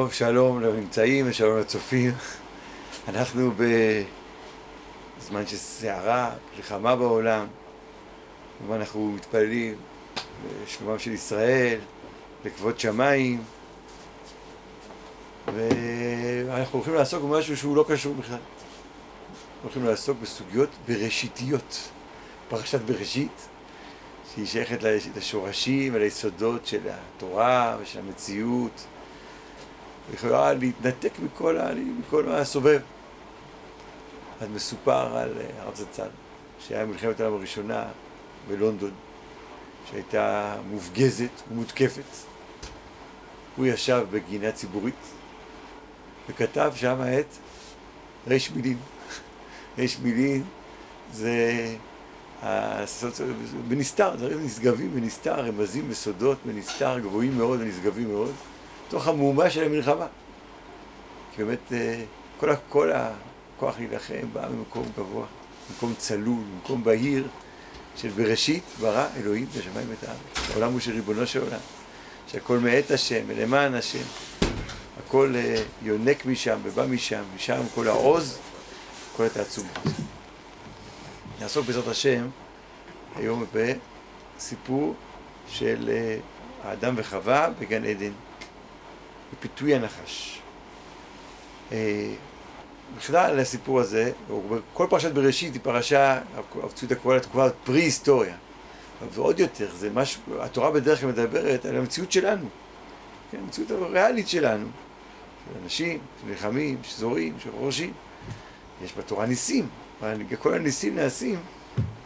טוב, שלום לנמצאים ושלום לצופים. אנחנו בזמן של סערה, מלחמה בעולם, ואנחנו מתפללים לשלומם של ישראל, לכבוד שמיים, ואנחנו הולכים לעסוק במשהו שהוא לא קשור בכלל. הולכים לעסוק בסוגיות בראשיתיות. פרשת בראשית, שהיא שייכת לשורשים וליסודות של התורה ושל המציאות, ויכולה להתנתק מכל הסובב. אז מסופר על הרב זצ"ל, שהיה מלחמת העולם הראשונה בלונדון, שהייתה מופגזת ומותקפת. הוא ישב בגינה ציבורית וכתב שם את ריש מילין. ריש מילין זה בנסתר, דברים נשגבים בנסתר, רמזים וסודות בנסתר, גבוהים מאוד ונשגבים מאוד, תוך המהומה של המלחמה. כי באמת כל הכוח להילחם בא ממקום גבוה, ממקום צלול, ממקום בהיר, של בראשית ברא אלוהים את השמיים ואת הארץ. העולם הוא של ריבונו של עולם, שהכל מאת השם ולמען השם, הכל יונק משם ובא משם כל העוז, כל התעצומות. נעסוק בעזרת השם היום בסיפור של האדם וחווה בגן עדן, בפיתוי הנחש. בכלל הסיפור הזה, כל פרשת בראשית היא פרשה, המציאות הקוראת תקופה פרי-היסטוריה. ועוד יותר, זה משהו, התורה בדרך כלל מדברת על המציאות שלנו. כן, המציאות הריאלית שלנו. של אנשים, שנלחמים, שזורים, שחורשים. יש בתורה ניסים, אבל כל הניסים נעשים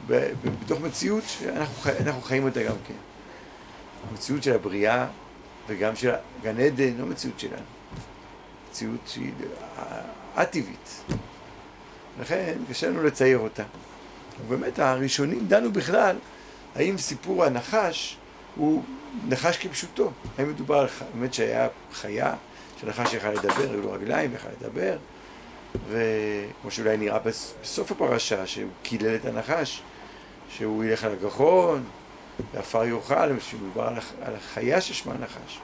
בתוך מציאות שאנחנו חיים אותה גם כן. המציאות של הבריאה וגם של גן עדן, לא מציאות שלנו. מציאות שהיא הטבעית. לכן קשה לנו לצייר אותה. ובאמת הראשונים דנו בכלל האם סיפור הנחש הוא נחש כפשוטו. האם מדובר על באמת שהיה חיה שנחש יכל לדבר, היו לו רגליים יכל לדבר, וכמו שאולי נראה בסוף הפרשה שהוא קילל את הנחש, שהוא ילך על הגחון ואפר יאכל, שמדובר על החיה ששמה נחש.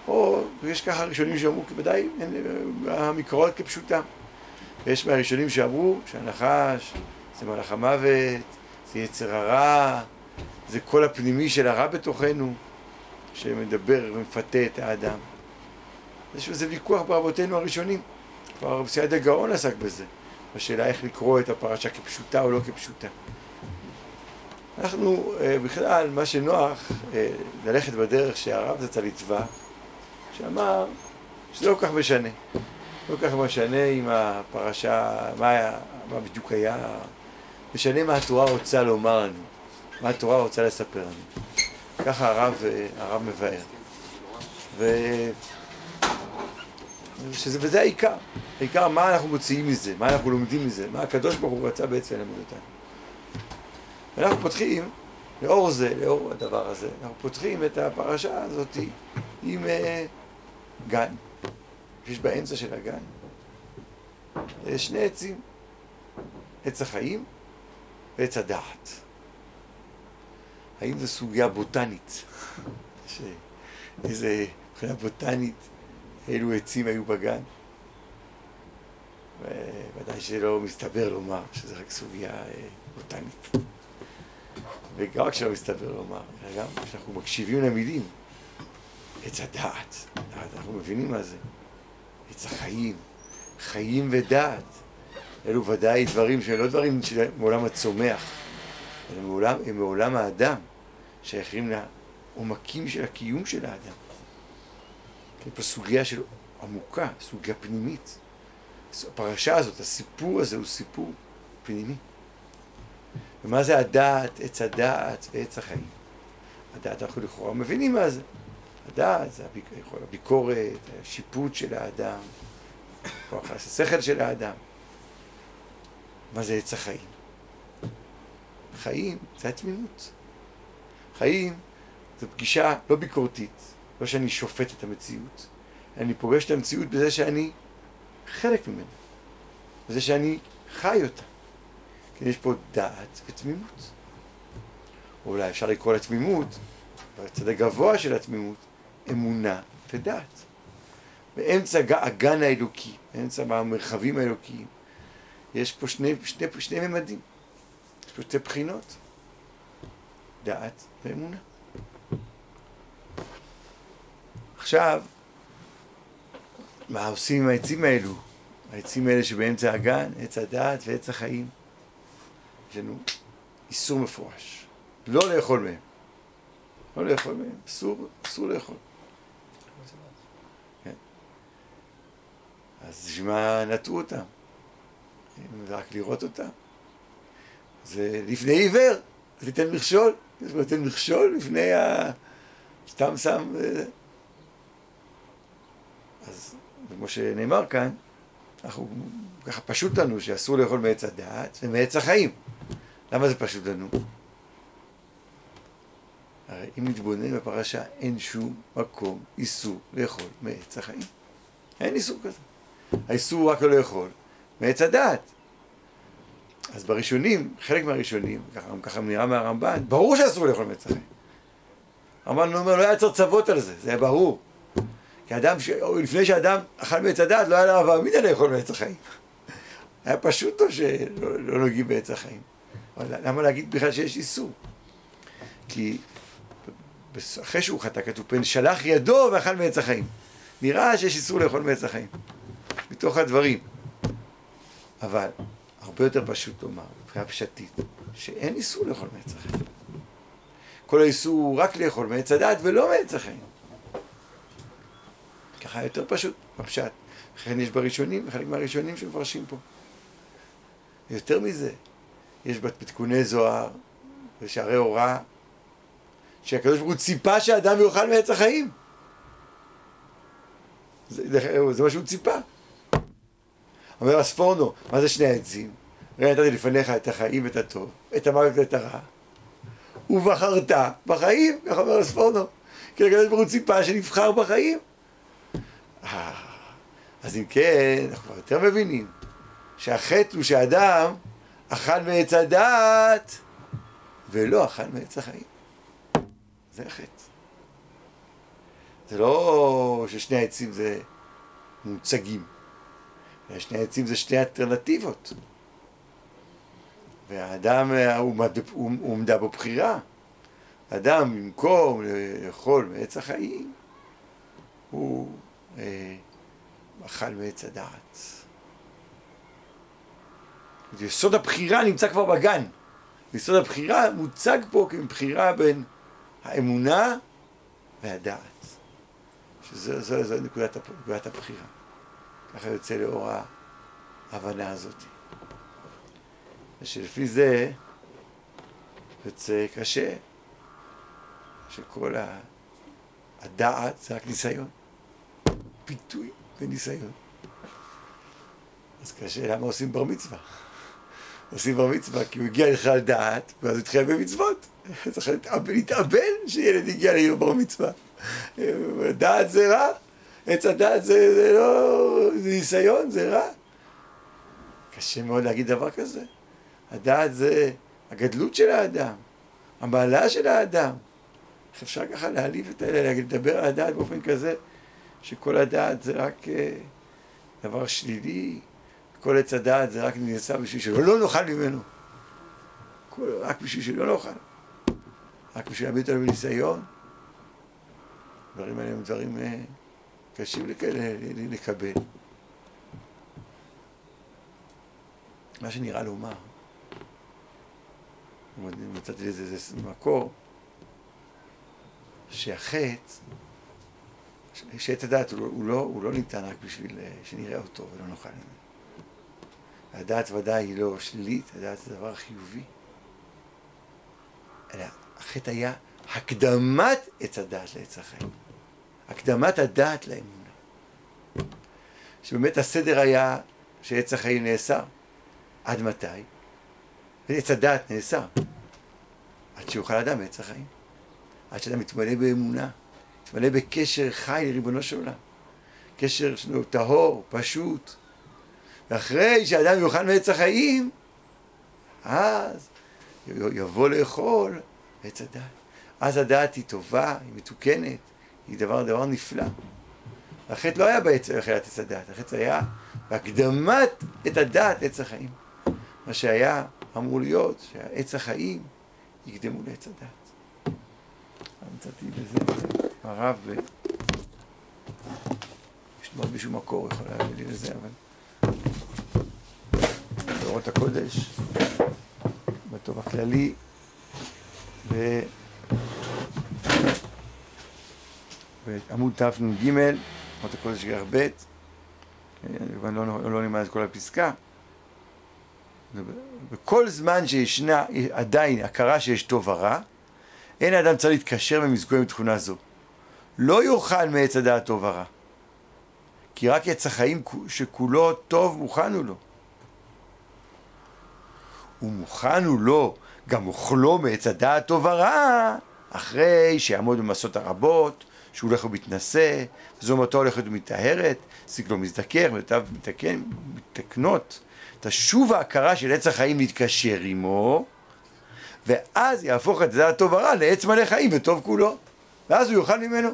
או יש ככה ראשונים שאמרו, כבדי, המקראות כפשוטם. ויש מהראשונים שאמרו שהנחש זה מלאך המוות, זה יצר הרע, זה כל הפנימי של הרע בתוכנו, שמדבר ומפתה את האדם. זה ויכוח ברבותינו הראשונים. כבר רב סעדיה גאון עסק בזה, בשאלה איך לקרוא את הפרשה כפשוטה או לא כפשוטה. אנחנו בכלל, מה שנוח, ללכת בדרך שהרב זצ"ל התווה, שאמר שזה לא כל כך משנה. לא כל כך משנה עם הפרשה, מה בדיוק היה, משנה מה התורה רוצה לומר לנו, מה התורה רוצה לספר לנו. ככה הרב מבאר. וזה העיקר. העיקר מה אנחנו מוציאים מזה, מה אנחנו לומדים מזה, מה הקדוש ברוך הוא רצה בעצם ללמד אותנו. ואנחנו פותחים, לאור הדבר הזה, אנחנו פותחים את הפרשה הזאת עם גן. יש באמצע של הגן שני עצים, עץ החיים ועץ הדעת. האם זו סוגיה בוטנית? איזה מבחינה בוטנית, אילו עצים היו בגן? ודאי שלא מסתבר לומר שזו רק סוגיה בוטנית. וגם רק שלא מסתבר לומר, אלא גם כשאנחנו מקשיבים למילים, עץ הדעת, אנחנו מבינים מה זה. עץ החיים, חיים ודעת. אלו ודאי דברים שהם לא דברים מעולם הצומח, אלא הם מעולם האדם, שייכים לעומקים של הקיום של האדם. יש פה סוגיה של עמוקה, סוגיה פנימית. הפרשה הזאת, הסיפור הזה הוא סיפור פנימי. ומה זה הדעת, עץ הדעת ועץ החיים? הדעת אנחנו לכאורה מבינים מה זה. הדעת זה הביקורת, השיפוט של האדם, כוח השכל של האדם. מה זה עץ החיים? חיים זה התמימות. חיים זה פגישה לא ביקורתית, לא שאני שופט את המציאות. אני פוגש את המציאות בזה שאני חלק ממנה, בזה שאני חי אותה. כי יש פה דעת ותמימות. אולי אפשר לקרוא לתמימות, בצד הגבוה של התמימות, אמונה ודעת. באמצע הגן האלוקי, באמצע המרחבים האלוקיים, יש פה שני ממדים, יש פה שתי בחינות, דעת ואמונה. עכשיו, מה עושים עם העצים האלו? העצים האלה שבאמצע הגן, עץ הדעת ועץ החיים. יש לנו איסור מפורש. לא לאכול מהם. לא לאכול מהם. אסור לאכול. כן. אז שמה נטעו אותם? רק לראות אותם. זה לפני עיוור. זה ניתן מכשול. זה ניתן מכשול לפני סתם שם. אז כמו שנאמר כאן, אנחנו ככה פשוט לנו שאסור לאכול מעץ הדעת ומעץ החיים. למה זה פשוט לנו? הרי אם נתבונן בפרשה, אין שום מקום איסור לאכול מעץ החיים. אין איסור כזה. האיסור הוא רק לא לאכול מעץ הדעת. אז בראשונים, חלק מהראשונים, ככה נראה מהרמב"ן, ברור שאסור לאכול מעץ החיים. הרמב"ן אומר, לא היה צריך צוות על זה, זה היה ברור. כי אדם, לפני שאדם אכל מעץ הדעת, לא היה לה אהבה אמיתית לאכול מעץ החיים. היה פשוט לו שלא נוגעים בעץ החיים. אבל למה להגיד בכלל שיש איסור? כי אחרי שהוא חטא, כתוב פן שלח ידו ואכל מעץ החיים. נראה שיש איסור לאכול מעץ החיים. מתוך הדברים. אבל הרבה יותר פשוט לומר, מבחינה פשטית, שאין איסור לאכול מעץ החיים. כל האיסור הוא רק לאכול מעץ הדעת ולא מעץ החיים. ככה יותר פשוט, בפשט. לכן יש בראשונים, וחלק מהראשונים שמפרשים פה. יותר מזה, יש בתיקוני זוהר ושערי הוראה, שהקדוש ברוך הוא ציפה שהאדם יאכל מעץ החיים. זה מה שהוא ציפה. אומר הספורנו, מה זה שני העצים? ראה נתתי לפניך את החיים ואת הטוב, את המוות ואת הרע. ובחרת בחיים, כך אומר הספורנו. כי הקדוש ברוך הוא ציפה שנבחר בחיים. אז אם כן, אנחנו כבר יותר מבינים שהחטא הוא שאדם אכל מעץ הדעת ולא אכל מעץ החיים. זה החטא. זה לא ששני העצים זה מוצגים. שני העצים זה שני אלטרנטיבות. והאדם עומדה בו בחירה. האדם במקום לאכול מעץ החיים הוא אכל מעץ הדעת. יסוד הבחירה נמצא כבר בגן. יסוד הבחירה מוצג פה כבחירה בין האמונה והדעת. שזו נקודת הבחירה. ככה יוצא לאור ההבנה הזאת. ושלפי זה יוצא קשה. שכל הדעת זה רק ניסיון. פיתוי וניסיון. אז קשה, למה עושים בר מצווה? עושים בר מצווה כי הוא הגיע לך על דעת, ואז הוא התחיל במצוות. צריך להתאבל שילד הגיע לעיר בר מצווה. דעת זה רע, עץ הדעת זה לא, זה ניסיון, זה רע. קשה מאוד להגיד דבר כזה. הדעת זה הגדלות של האדם, המעלה של האדם. איך אפשר ככה להעליב את האלה, לדבר על הדעת באופן כזה, שכל הדעת זה רק דבר שלילי, כל עץ הדעת זה רק נעשה בשביל שלא נאכל ממנו. רק בשביל שלא נאכל. רק בשביל להביא אותנו בניסיון. דברים האלה הם דברים קשים לקבל. מה שנראה לומר, מצאתי לזה מקור, שהחטא, שעץ הדעת הוא לא ניתן רק בשביל שנראה אותו ולא נאכל ממנו. הדעת ודאי היא לא שלילית, הדעת זה דבר חיובי. אלא החטא היה הקדמת עץ הדעת לעץ החיים. הקדמת הדעת לאמונה. שבאמת הסדר היה שעץ החיים נאסר. עד מתי? ועץ הדעת נאסר. עד שיוכל אדם מעץ החיים. עד שאדם מתמלא באמונה. מתמלא בקשר חי לריבונו של עולם. קשר שלו טהור, פשוט. ואחרי שאדם יאכל מעץ החיים, אז יבוא לאכול עץ הדעת. אז הדעת היא טובה, היא מתוקנת, היא דבר נפלא. החטא לא היה באכילת עץ הדעת, החטא היה בהקדמת את הדעת עץ החיים. מה שהיה אמור להיות שהעץ החיים יקדמו לעץ הדעת. מצאתי בזה הרב, יש מאוד בשום מקור, יכול להביא לי לזה, אבל באורות הקודש, בטוב הכללי, בעמוד תנ"ג, באורות הקודש גרח ב', אני לא נלמד את כל הפסקה. בכל זמן שישנה עדיין הכרה שיש טוב ורע, אין האדם צריך להתקשר ומזכוי עם תכונה זו. לא יאכל מעץ הדעת טוב ורע, כי רק עץ החיים שכולו טוב מוכן הוא לו. ומוכן הוא לו גם אוכלו מעץ הדעת טוב ורע, אחרי שיעמוד במסות הרבות, שהוא הולך ומתנשא, זומתו הולכת ומתאהרת, שכלו מזדקר, ודעותיו מתקנות. תשוב ההכרה של עץ החיים להתקשר עמו, ואז יהפוך את הדעת טוב ורע לעץ מלא חיים וטוב כולו, ואז הוא יאכל ממנו.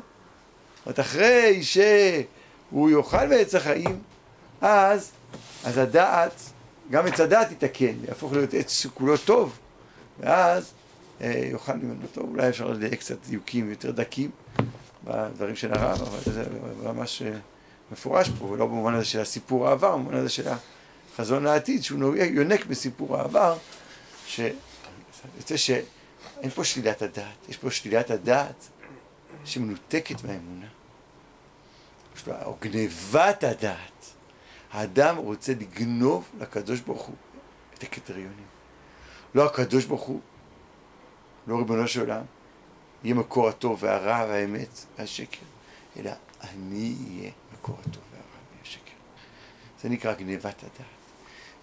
זאת אחרי שהוא יאכל מעץ החיים, אז הדעת, גם עץ הדעת יתקן, יהפוך להיות עץ כולו טוב, ואז יאכל ממנו טוב. אולי אפשר לדייק קצת דיוקים יותר דקים בדברים של הרב, אבל זה ממש מפורש פה, ולא במובן הזה של הסיפור העבר, במובן הזה של החזון לעתיד, שהוא יונק בסיפור העבר, שיוצא שאין פה שלילת הדעת, יש פה שלילת הדעת שמנותקת מהאמונה. או גנבת הדעת. האדם רוצה לגנוב לקדוש ברוך הוא את הקריטריונים. לא הקדוש ברוך הוא, לא ריבונו של עולם, יהיה מקור הטוב והרע והאמת והשקר, אלא אני אהיה מקור הטוב והרע והשקר. זה נקרא גנבת הדעת.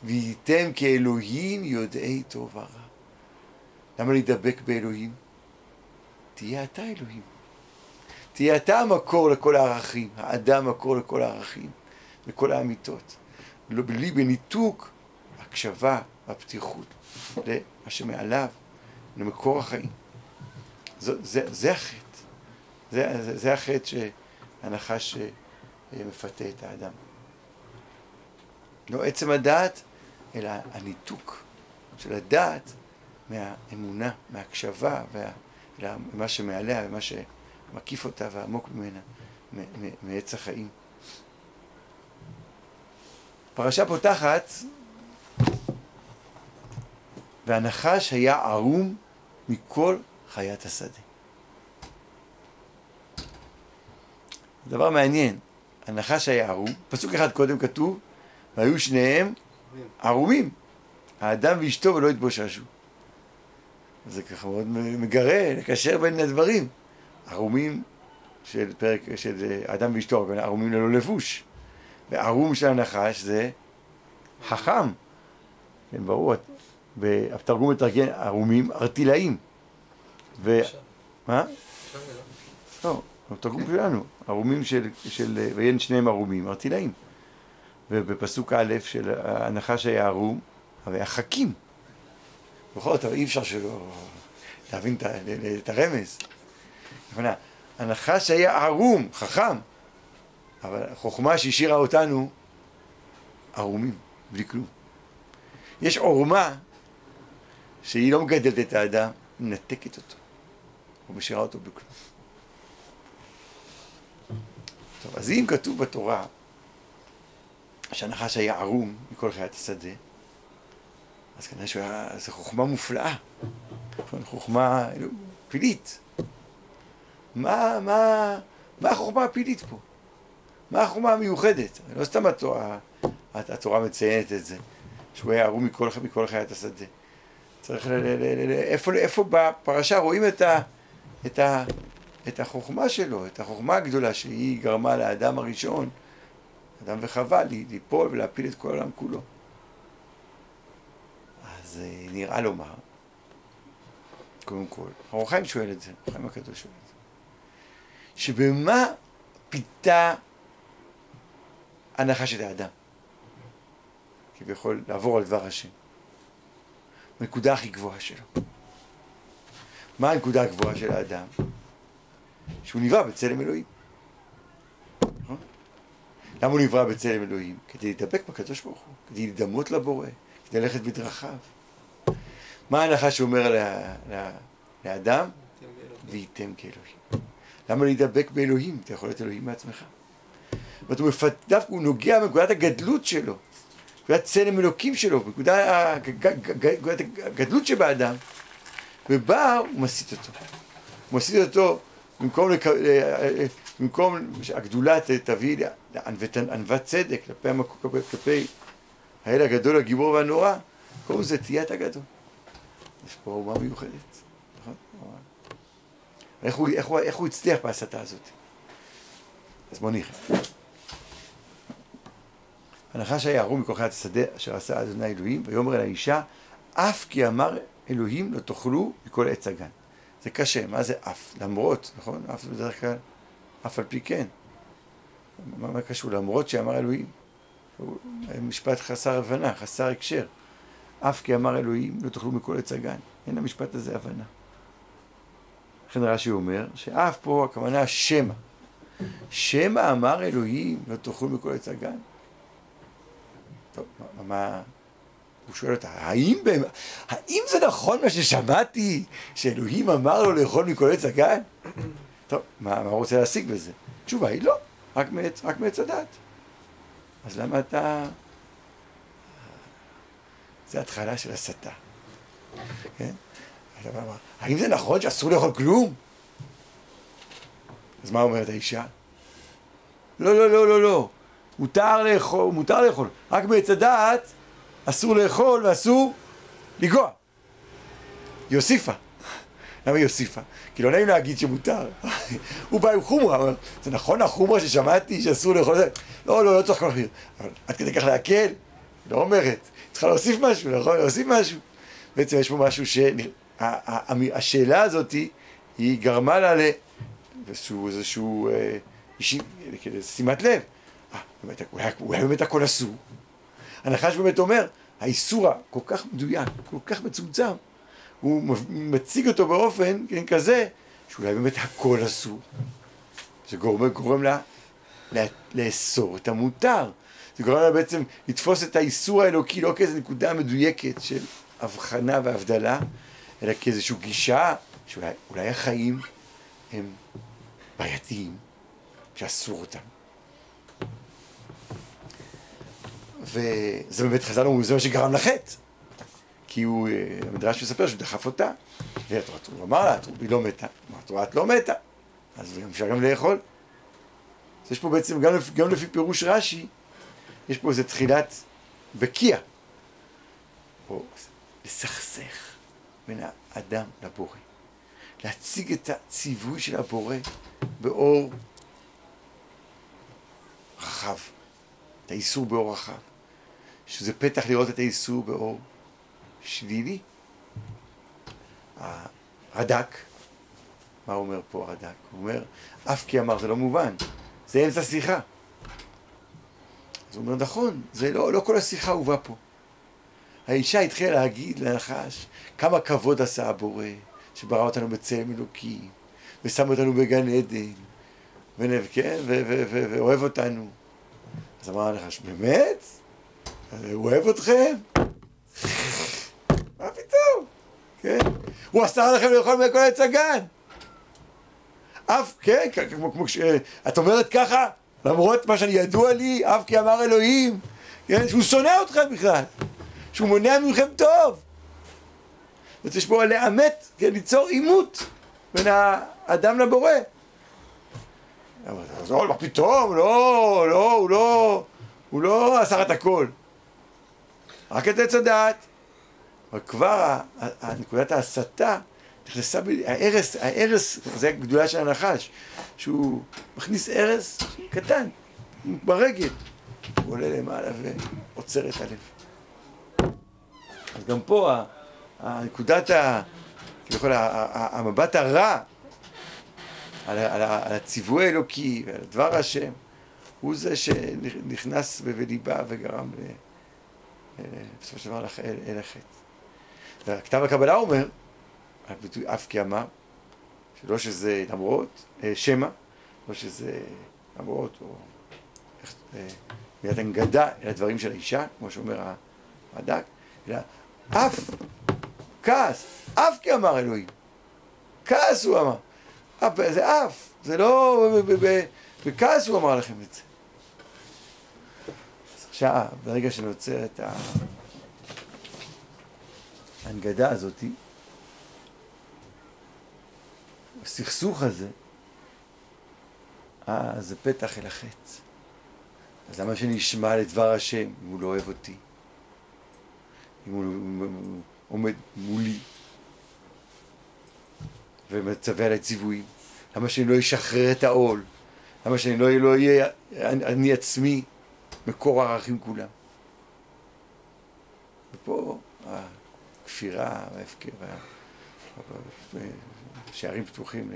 והייתם כאלוהים יודעי טוב ורע. למה להידבק באלוהים? תהיה אתה אלוהים. תהיה אתה המקור לכל הערכים, האדם מקור לכל הערכים, לכל האמיתות. בלי בניתוק, הקשבה והפתיחות למה שמעליו, למקור החיים. זה החטא. זה החטא שהנחש מפתה את האדם. לא עצם הדעת, אלא הניתוק של הדעת מהאמונה, מההקשבה, ומה שמעליה ומה שמקיף אותה ועמוק ממנה, מעץ החיים. פרשה פותחת, והנחש היה ערום מכל חיית השדה. דבר מעניין, הנחש היה ערום, פסוק אחד קודם כתוב, והיו שניהם ערומים, האדם ואשתו ולא התבוששו. זה ככה מאוד מגרה, לקשר בין הדברים. ערומים של פרק של האדם ואשתו, ערומים ללא לבוש. וערום של הנחש זה חכם. כן, ברור, בתרגום מתרגם ערומים ארטילאים. מה? לא, בתרגום שלנו, ערומים ואין שניהם ערומים, ארטילאים. ובפסוק א' של הנחש היה ערום, אבל היה חכים. בכל זאת, אי אפשר שלא להבין את הרמז. הנחש היה ערום, חכם, אבל החוכמה שהשאירה אותנו ערומים, בלי כלום. יש עורמה שהיא לא מגדלת את האדם, היא מנתקת אותו, ומשאירה אותו בכלום. טוב, אז אם כתוב בתורה שהנחש היה ערום מכל חיית השדה, אז כנראה שזו חוכמה מופלאה, חוכמה פילית. מה החוכמה הפילית פה? מה החוכמה המיוחדת? לא סתם התורה מציינת את זה, שהוא היה ערום מכל חיית השדה. צריך איפה בפרשה רואים את החוכמה שלו, את החוכמה הגדולה שהיא גרמה לאדם הראשון, אדם וחווה, ליפול ולהפיל את כל העולם כולו. אז נראה לומר, קודם כל, אור החיים שואל את זה, אור החיים הקדוש שואל את זה, שבמה פיתה הנחש את האדם? כביכול לעבור על דבר השם. הנקודה הכי גבוהה שלו. מה הנקודה הגבוהה של האדם? שהוא נברא בצלם אלוהים. למה הוא נברא בצלם אלוהים? כדי להידבק בקדוש ברוך הוא, כדי להידמות לבורא, כדי ללכת בדרכיו. מה ההנחה שאומר לאדם? וייתם כאלוהים. למה להידבק באלוהים? אתה יכול להיות אלוהים מעצמך. דווקא הוא נוגע בנקודת הגדלות שלו, נקודת צלם אלוקים שלו, בנקודת הגדלות שבאדם, ובא הוא מסית אותו. הוא מסית אותו במקום שהגדולה תביא לענוות צדק, כלפי האל הגדול, הגיבור והנורא, קוראים לזה תהיית הגדול. יש פה אומה מיוחדת, נכון? איך הוא הצליח בהסתה הזאת? אז בוא נראה. הנחש היערו מכל חיית השדה אשר עשה אדוני אלוהים, ויאמר אל האישה, אף כי אמר אלוהים לא תאכלו מכל עץ הגן. זה קשה, מה זה אף? למרות, נכון? אף זה בדרך כלל, אף על פי כן. מה קשור? למרות שאמר אלוהים. משפט חסר הבנה, חסר הקשר. אף כי אמר אלוהים לא תאכלו מכל עץ הגן. אין למשפט הזה הבנה. לכן רש"י אומר שאף פה הכוונה שמא. שמא אמר אלוהים לא תאכלו מכל עץ הגן. טוב, מה... הוא שואל אותה, האם זה נכון מה ששמעתי, שאלוהים אמר לו לאכול מכל עץ הגן? טוב, מה הוא רוצה להשיג בזה? תשובה היא לא, רק מעץ הדת. אז למה אתה... זה התחלה של הסתה. כן? האם זה נכון שאסור לאכול כלום? אז מה אומרת האישה? לא. מותר לאכול. רק מעץ הדת אסור לאכול ואסור לגוע. היא הוסיפה. למה היא הוסיפה? כי לא נעים להגיד שמותר. הוא בא עם חומרה, הוא אומר, זה נכון החומרה ששמעתי שאסור לאכול? לא צריך כל מחיר. אבל עד כדי כך להקל, לא אומרת. צריכה להוסיף משהו, נכון? להוסיף משהו. בעצם יש פה משהו השאלה הזאת היא גרמה לה איזשהו אישי, שימת לב. אולי באמת הכל אסור. הנחש באמת אומר, האיסור כל כך מדויק, כל כך מצומצם, הוא מציג אותו באופן כזה, שאולי באמת הכל אסור. זה גורם לה לאסור את המותר. זה גורם לה בעצם לתפוס את האיסור האלוקי, לא כאיזו נקודה מדויקת של הבחנה והבדלה, אלא כאיזושהי גישה, שאולי החיים הם בעייתיים, שאסור אותם. וזה באמת חז"ל אומרים, זה מה שגרם לחטא. כי המדרש מספר שהוא דחף אותה. הוא אמר לה, היא לא מתה. אמרת, את לא מתה. אז אפשר גם לאכול. אז יש פה בעצם, גם לפי פירוש רש"י, יש פה איזו תחילת בקיע. או לסכסך בין האדם לבורא. להציג את הציווי של הבורא באור רחב. את האיסור באור רחב. שזה פתח לראות את האיסור באור שלילי. הרד"ק, מה הוא אומר פה הרד"ק? הוא אומר, אף כי אמר, זה לא מובן, זה אמצע שיחה. אז הוא אומר, נכון, זה לא כל השיחה הובא פה. האישה התחילה להגיד לנחש, כמה כבוד עשה הבורא, שברא אותנו בצלם אלוקים, ושם אותנו בגן עדן, ואוהב אותנו. אז אמר הנחש, באמת? הוא אוהב אתכם? מה פתאום? כן? הוא אסר לכם לאכול מכל עץ הגן. כן, כמו את אומרת ככה, למרות מה שאני ידוע לי, אף כי אמר אלוהים, כן? שהוא שונא אתכם בכלל, שהוא מונע מכם טוב. יש פה לאמת, כן? ליצור עימות בין האדם לבורא. אז מה פתאום? הוא לא אסר את הכל. רק את עץ הדעת. אבל כבר נקודת ההסתה נכנסה, ההרס, זה הגדולה של הנחש, שהוא מכניס הרס קטן, ברגל. הוא עולה למעלה ועוצר את הלב. אז גם פה, נקודת, המבט הרע, על הציווי האלוקי ועל דבר השם, הוא זה שנכנס בליבה וגרם בסופו של דבר אל החטא. כתב הקבלה אומר, הביטוי אף כי אמר, שלא שזה למרות, שמא, לא שזה למרות או מידת הנגדה אל הדברים של האישה, כמו שאומר הדק, אלא אף כעס, אף כי אמר אלוהים. כעס הוא אמר. זה אף, זה לא... בכעס הוא אמר לכם את זה. אז עכשיו, ברגע שנוצר את ההנגדה הזאת, הסכסוך הזה, זה פתח אל החץ. אז למה שנשמע לדבר השם אם הוא לא אוהב אותי? אם הוא עומד מולי ומצווה על הציוויים? למה שאני לא אשחרר את העול? למה שאני לא אהיה אני עצמי מקור הערכים כולם? ופה הכפירה וההפקר, שערים פתוחים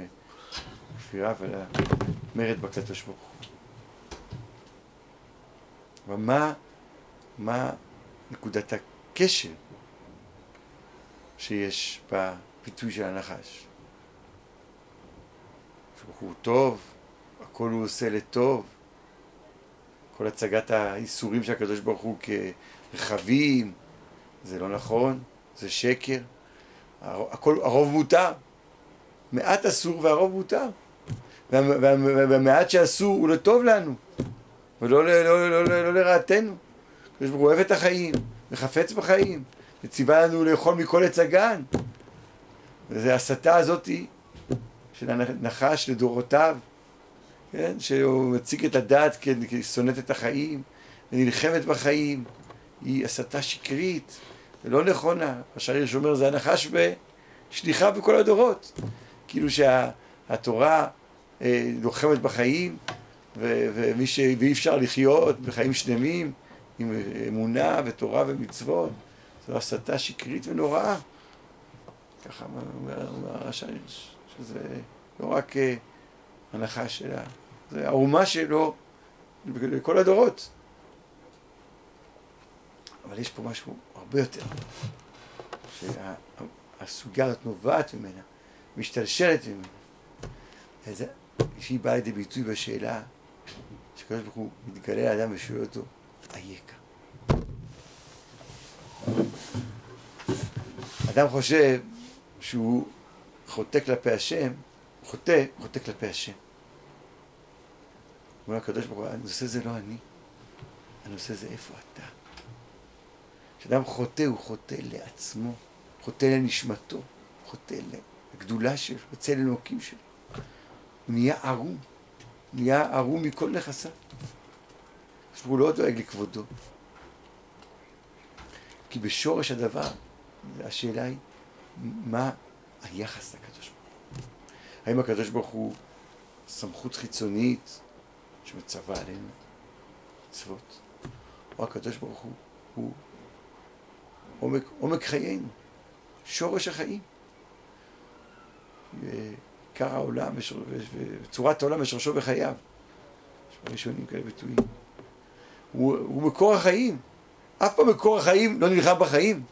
לכפירה ולמרד בקדוש ברוך הוא. ומה נקודת הקשר שיש בפיתוי של הנחש? שהוא טוב, הכל הוא עושה לטוב, כל הצגת האיסורים של הקדוש ברוך הוא כרחבים, זה לא נכון, זה שקר, הרוב מותר, מעט אסור והרוב מותר, והמעט שאסור הוא לטוב לנו, ולא לרעתנו. הקדוש ברוך הוא אוהב את החיים, וחפץ בחיים, וציווה לנו לאכול מכל עץ הגן, וזו הסתה הזאת של הנחש לדורותיו, כן? שהוא מציג את הדת כשונאת את החיים, ונלחמת בחיים, היא הסתה שקרית, ולא נכונה. השעיר שאומר, זה הנחש בשליחה בכל הדורות. כאילו שהתורה לוחמת בחיים, ואי אפשר לחיות בחיים שלמים, עם אמונה ותורה ומצוות. זו הסתה שקרית ונוראה. ככה אומר השעיר, שזה לא רק הנחש שלה, זה האומה שלו לכל הדורות. אבל יש פה משהו הרבה יותר, שהסוגיה הזאת נובעת ממנה, משתלשלת ממנה, שהיא באה לידי ביטוי בשאלה שקדוש ברוך הוא מתגלה לאדם ושואל אותו, אייכה? אדם חושב שהוא חוטא כלפי השם, חוטא כלפי השם. אומר הקדוש ברוך הוא, הנושא זה לא אני, הנושא זה איפה אתה. כשאדם חוטא, הוא חוטא לעצמו, חוטא לנשמתו, חוטא לגדולה שלו, לצל אלוקים שלו. הוא נהיה ערום מכל נכסיו. הוא לא דואג לכבודו. כי בשורש הדבר, השאלה היא, מה היחס לקדוש ברוך הוא? האם הקדוש ברוך הוא סמכות חיצונית שמצווה עלינו מצוות? או הקדוש ברוך הוא עומק חיינו, שורש החיים. עיקר העולם וצורת העולם ושורשו בחייו. יש ראשונים כאלה ביטויים. הוא מקור החיים. אף פעם מקור החיים לא נלחם בחיים.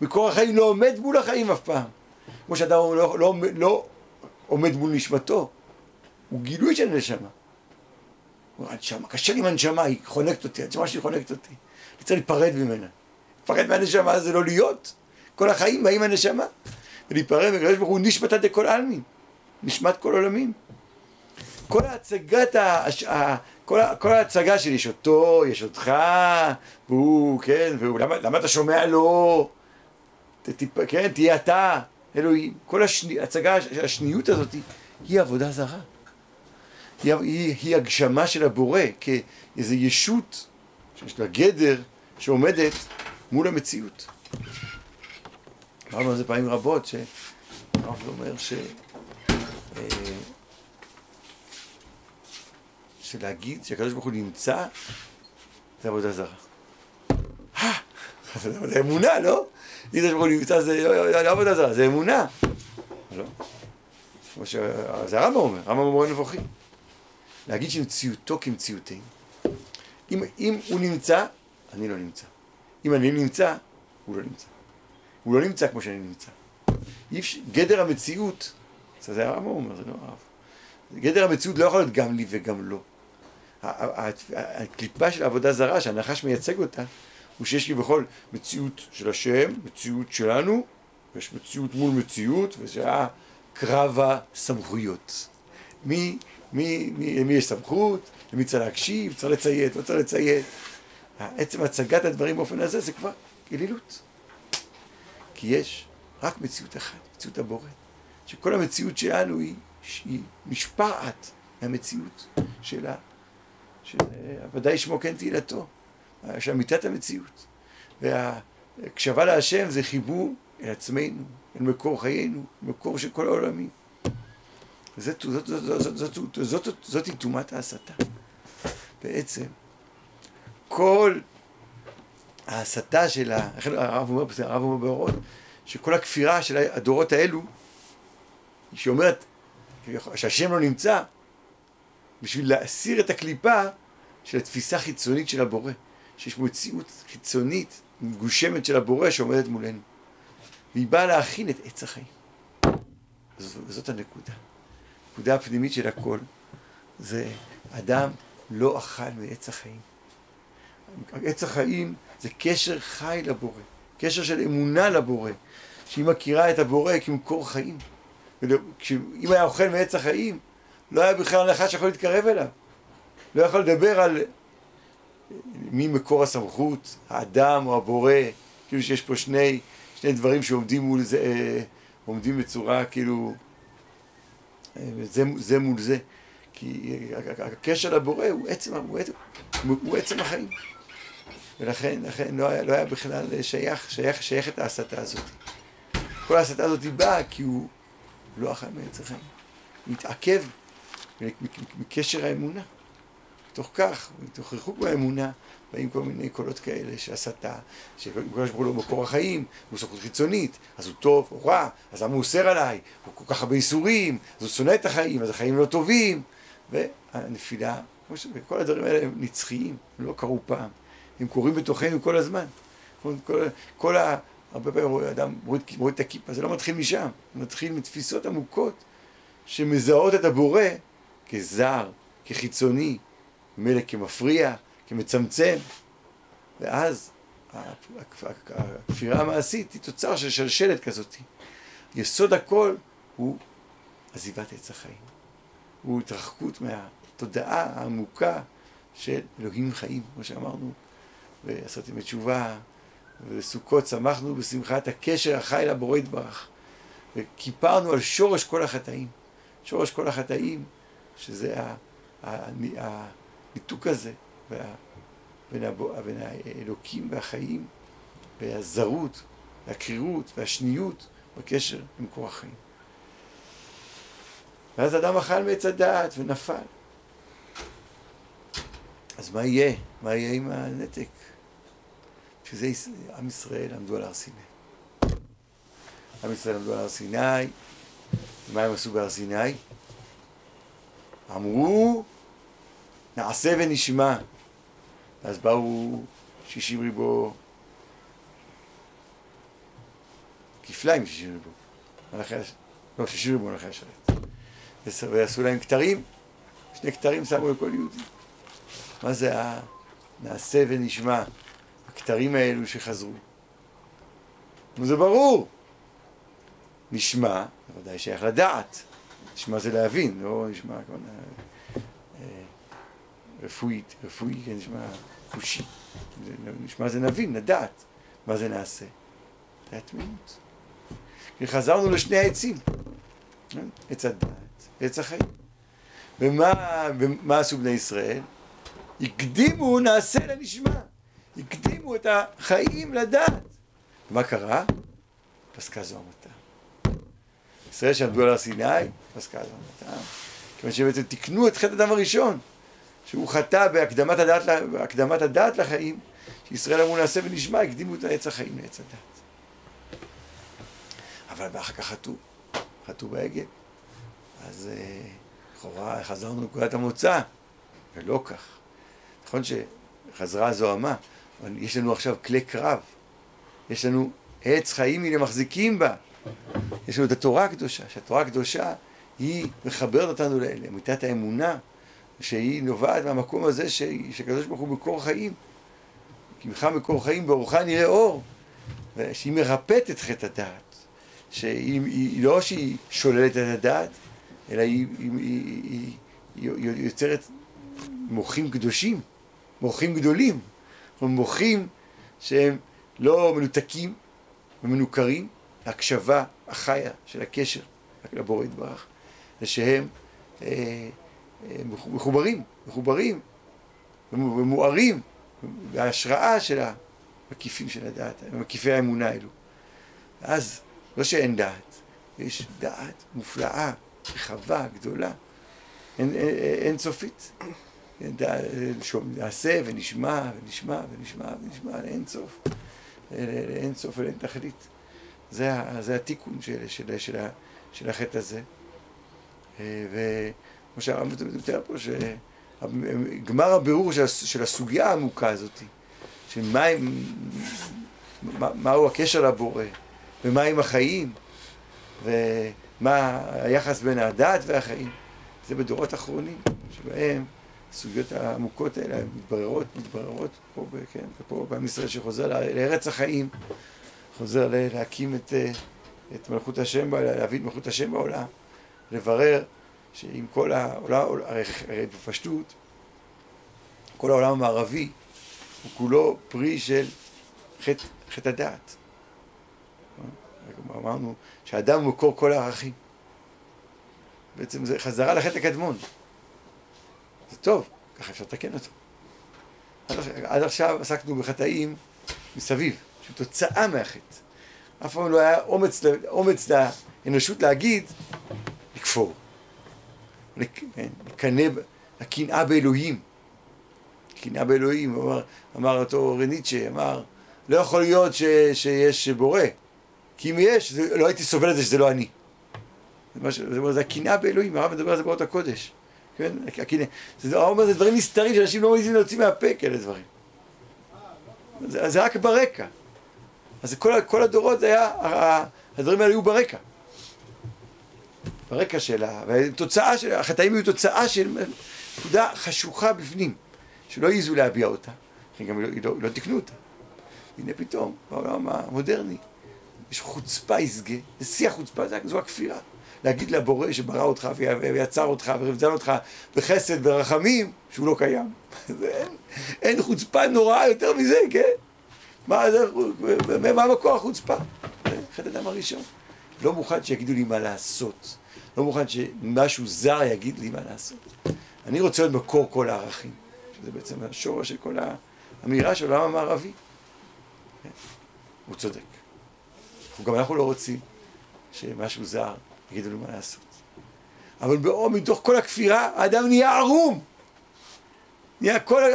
מקור החיים לא עומד מול החיים אף פעם. כמו שאדם לא עומד מול נשמתו. הוא גילוי של הנשמה. הנשמה, קשה לי עם הנשמה, היא חונקת אותי, הנשמה שלי חונקת אותי. אני צריך להיפרד ממנה. להיפרד מהנשמה זה לא להיות. כל החיים באים מהנשמה. ולהיפרד מהקדוש ברוך הוא נשמתה דכל עלמין. נשמת כל עולמים. כל ההצגת, כל ההצגה שלי, יש אותו, יש אותך, והוא, כן, למה אתה שומע לו? כן, תהיה אתה, אלוהים. כל ההצגה, השניות הזאת, היא עבודה זרה. היא הגשמה של הבורא, כאיזו ישות שיש לה גדר שעומדת מול המציאות. אמרנו על זה פעמים רבות, שהרב אומר שלהגיד שהקדוש ברוך הוא נמצא, זה עבודה זרה. זה אמונה, לא? להגיד שהקדוש ברוך הוא נמצא זה לא עבודה זרה, זה אמונה. לא? זה הרמב"ם אומר, הרמב"ם אומר נבוכי. להגיד שמציאותו כמציאותנו. אם הוא נמצא, אני לא נמצא. אם אני נמצא, הוא לא נמצא. הוא לא נמצא כמו שאני נמצא. גדר המציאות, זה הרמב"ם אומר, זה לא הרב. גדר המציאות לא יכול להיות גם לי וגם לא. הקליפה של העבודה זרה, שהנחש מייצג אותה, הוא שיש כביכול מציאות של השם, מציאות שלנו, ויש מציאות מול מציאות, וזה קרב הסמכויות. למי יש סמכות, למי צריך להקשיב, צריך לציית, לא צריך לציית. עצם הצגת הדברים באופן הזה זה כבר אלילות. כי יש רק מציאות אחת, מציאות הבורא. שכל המציאות שלנו היא משפעת מהמציאות שלה. ודאי שמו כן תהילתו, של אמיתת המציאות. והקשבה להשם זה חיבור אל עצמנו, אל מקור חיינו, מקור של כל העולמים. זאת תומת ההסתה. בעצם, כל ההסתה שלה, הרב אומר באורות, שכל הכפירה של הדורות האלו, שאומרת שהשם לא נמצא, בשביל להסיר את הקליפה של התפיסה חיצונית של הבורא, שיש מציאות חיצונית, מגושמת של הבורא שעומדת מולנו. והיא באה להכין את עץ החיים. וזאת הנקודה. הנקודה הפנימית של הכל, זה אדם לא אכל מעץ החיים. עץ החיים זה קשר חי לבורא, קשר של אמונה לבורא, שהיא מכירה את הבורא כמקור חיים. אם היה אוכל מעץ החיים, לא היה בכלל נחש שיכול להתקרב אליו. לא יכול לדבר על מי מקור הסמכות, האדם או הבורא, כאילו שיש פה שני דברים שעומדים מול זה, עומדים בצורה כאילו, זה מול זה. כי הקשר לבורא הוא עצם החיים. ולכן לא היה בכלל שייך את ההסתה הזאת. כל ההסתה הזאת באה כי הוא לא אכל מעץ החיים. הוא התעכב מקשר האמונה. בתוך כך, מתוך ריחוק מהאמונה, באים כל מיני קולות כאלה שהסתה, שקוראים לו מקור החיים, הוא סמכות חיצונית, אז הוא טוב או רע, אז למה הוא אוסר עליי, הוא כל כך הרבה איסורים, אז הוא שונא את החיים, אז החיים לא טובים, והנפילה, כל הדברים האלה הם נצחיים, הם לא קרו פעם, הם קורים בתוכנו כל הזמן. הרבה פעמים אדם מוריד את הכיפה, זה לא מתחיל משם, זה מתחיל מתפיסות עמוקות שמזהות את הבורא כזר, כחיצוני, מלך כמפריע, כמצמצם, ואז הכפירה המעשית היא תוצר של שלשלת כזאת. יסוד הכל הוא עזיבת עץ החיים. הוא התרחקות מהתודעה העמוקה של אלוהים חיים, כמו שאמרנו, ועשיתם בתשובה, ובסוכות שמחנו בשמחת הקשר החי לבורא יתברך, וכיפרנו על שורש כל החטאים. שורש כל החטאים, שזה הניתוק הזה בין האלוקים והחיים, והזרות, והקרירות, והשניות בקשר למקור החיים. ואז אדם אכל מעץ הדעת ונפל. אז מה יהיה? מה יהיה עם הנתק? שזה עם ישראל עמדו על הר סיני. עם ישראל עמדו על הר סיני. ומה הם עשו בהר סיני? אמרו, נעשה ונשמע. אז באו 60 ריבו, כפליים 60 ריבו. לא, 60 ריבו מלאכי השרת. ועשו להם כתרים, 2 כתרים שמו לכל יהודי. מה זה נעשה ונשמע? הכתרים האלו שחזרו. זה ברור. נשמע, בוודאי שייך לדעת. נשמע זה להבין, לא נשמע רפואי, כן, נשמע חושי. נשמע זה נבין, לדעת. מה זה נעשה? זה התמימות. חזרנו ל2 העצים. עץ הדעת, עץ החיים. ומה עשו בני ישראל? הקדימו נעשה לנשמע. הקדימו את החיים לדעת. ומה קרה? פסקה זוהמתם. ישראל שעמדו על הר סיני, פסקה זוהמתם. כיוון שבעצם תיקנו את חטא אדם הראשון, שהוא חטא בהקדמת הדעת לחיים, שישראל אמרו נעשה ונשמע, הקדימו את עץ החיים לעץ הדעת. אבל אחר כך חטאו בעגל. אז לכאורה חזרנו לנקודת המוצא, ולא כך. נכון שחזרה הזוהמה, אבל יש לנו עכשיו כלי קרב. יש לנו עץ חיים הנה מחזיקים בה. יש לנו את התורה הקדושה, שהתורה הקדושה היא מחברת אותנו לאמיתת האמונה, שהיא נובעת מהמקום הזה שקדוש ברוך הוא מקור חיים. כי ממך מקור חיים באורך נראה אור. שהיא מרפאת את חטא הדעת. שהיא לא שהיא שוללת את הדעת, אלא היא יוצרת מוחים קדושים, מוחים גדולים. מוחים שהם לא מנותקים ומנוכרים, ההקשבה החיה של הקשר לבורא יתברך, ושהם מחוברים ומוארים בהשראה של המקיפים של הדעת, מקיפי האמונה האלו. אז לא שאין דעת, יש דעת מופלאה, רחבה, גדולה, אין סופית. נעשה ונשמע ונשמע ונשמע ונשמע, אין סוף ואין תכלית. זה התיקון של החטא הזה. וכמו שהרב מתאר פה, שגמר הבירור של הסוגיה העמוקה הזאת, של מהו הקשר לבורא, ומה עם החיים, ומה היחס בין הדעת והחיים, זה בדורות האחרונים, שבהם הסוגיות העמוקות האלה מתבררות פה בעם ישראל שחוזר לארץ החיים, חוזר להקים את מלכות השם, להביא את מלכות השם בעולם, לברר שעם כל העולם, הרי בפשטות, כל העולם המערבי הוא כולו פרי של חטא הדעת. אמרנו שהאדם הוא מקור כל הערכים. בעצם זה חזרה לחטא הקדמון. זה טוב, ככה אפשר לתקן אותו. עד עכשיו עסקנו בחטאים מסביב, שהוא תוצאה מהחטא. אף פעם לא היה אומץ לאנושות להגיד, לכפור. לקנא, הקנאה באלוהים. קנאה באלוהים, אמר אותו ניטשה, אמר, לא יכול להיות שיש בורא, כי אם יש, לא הייתי סובל את זה שזה לא אני. זה הקנאה באלוהים, הרב מדבר על זה באורות הקודש. כן? הרב אומר, זה דברים נסתרים שאנשים לא מעיזים להוציא מהפה כאלה דברים. זה רק ברקע. אז כל הדורות הדברים האלה היו ברקע. ברקע שלה, והתוצאה של, החטאים היו תוצאה של נקודה חשוכה בפנים, שלא העיזו להביע אותה, גם לא תקנו אותה. הנה פתאום, בעולם המודרני, יש חוצפה יסגה, זה שיא החוצפה, זו הכפירה. להגיד לבורא שברא אותך ויצר אותך ורבזן אותך בחסד ורחמים, שהוא לא קיים. אין חוצפה נוראה יותר מזה, כן? מה המקור החוצפה? חטא אדם הראשון. לא מוכן שיגידו לי מה לעשות. לא מוכן שמשהו זר יגיד לי מה לעשות. אני רוצה להיות מקור כל הערכים, שזה בעצם השורש של כל האמירה של העולם המערבי. הוא צודק. גם אנחנו לא רוצים שמשהו זר יגידו לנו מה לעשות. אבל מתוך כל הכפירה, האדם נהיה ערום.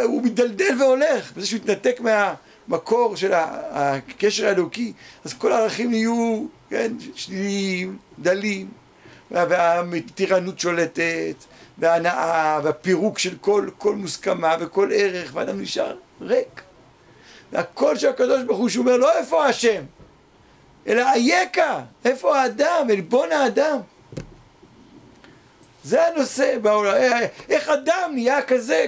הוא מדלדל והולך. בזה שהוא התנתק מהמקור של הקשר האלוקי, אז כל הערכים נהיו, כן, שליליים, דלים, והטירנות שולטת, וההנאה, והפירוק של כל מוסכמה וכל ערך, והאדם נשאר ריק. והקול של הקדוש ברוך הוא שאומר, לא איפה השם, אלא אייכה, איפה האדם, אלבון האדם. זה הנושא בעולם, איך אדם נהיה כזה,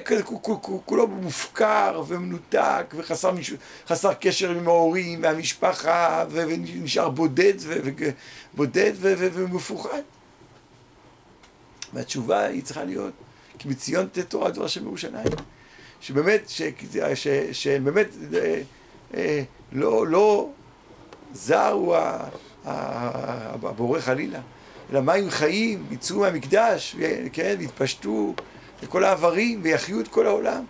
כולו מופקר ומנותק וחסר קשר עם ההורים והמשפחה ונשאר בודד ומפוחד. והתשובה היא צריכה להיות, כי מציון תורה דבר השם בירושלים, שבאמת לא זר הוא הבורא חלילה, אלא מים חיים, יצאו מהמקדש, כן, יתפשטו לכל העברים ויחיו את כל העולם,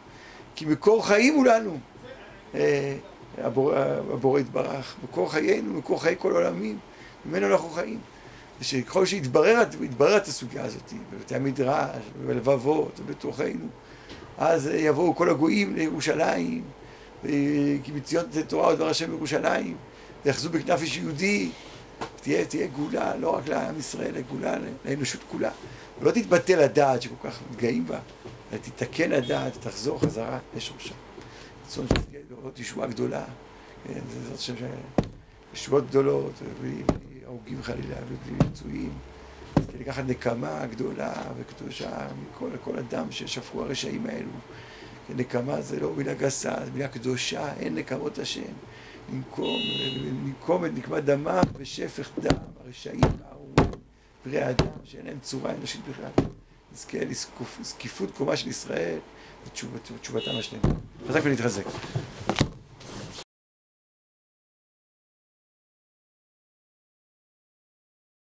כי מקור חיים הוא לנו, הבורא יתברך, מקור חיינו, מקור חיי כל העולמים, ממנו אנחנו חיים. ושככל שהתבררת הסוגיה הזאת, בבתי המדרש, בלבבות, ובתוכנו, אז יבואו כל הגויים לירושלים, כי מציון תורה דבר השם בירושלים, ויחזו בכנף איש יהודי, תהיה גאולה, לא רק לעם ישראל, אלא גאולה לאנושות כולה. ולא תתבטל הדעת שכל כך מתגאים בה, אלא תתקן הדעת, תחזור חזרה לשורשה. רצון שתהיה לראות ישועה גדולה, ישועות גדולות, בלי הרוגים חלילה, ובלי פצועים, כי לקחת נקמה גדולה וקדושה מכל אדם ששפכו הרשעים האלו. נקמה זה לא מילה גסה, זה מילה קדושה, אין נקמות השם. נקום את נקמת דמם ושפך דם, הרשעים הארורים, פרי האדם, שאין להם צורה אנושית בכלל. נזכה לזקיפות קומה של ישראל ותשובתם השלמה. חזק ונתחזק.